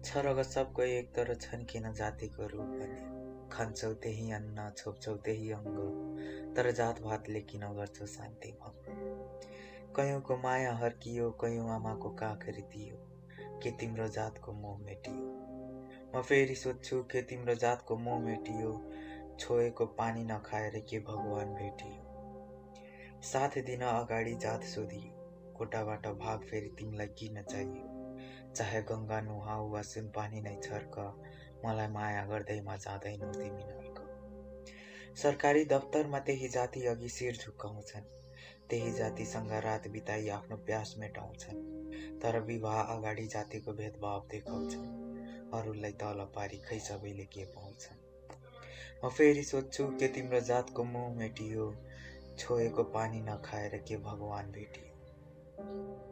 छ रगत सबको एक तर छन् किन जातिको रूप भने खान्छौ त्यही अन्न छोप्छौ त्यही अङ्ग तर जात भातले किन गर्छौ शान्ति भङ्ग कयौँको माया हर्कियो कयौँ आमाको काख रितियो के तिम्रो जातको मोह मेटियो म फेरि सोध्छु के तिम्रो जातको मोह मेटियो छोएको पानी नखाएर के भगवान भेटियो साथ दिन अगाडि जात सोधियो कोटाबाट भाग फेरि तिमीलाई किन चाहियो चाहे गङ्गा नुहाऊ वा सुनपानी नै छर्क मलाई माया गर्दैमा जाँदैनौ तिमी नर्क सरकारी दफ्तरमा त्यही जाति अघि शिर झुकाउँछन् त्यही जातिसँग रात बिताई आफ्नो प्यास मेटाउँछन् तर विवाह अगाडि जातिको भेदभाव देखाउँछन् अरूलाई तल पारी खै सबैले के पाउँछन् म फेरि सोध्छु के तिम्रो जातको मोह मेटियो छोएको पानी नखाएर के भगवान भेटियो।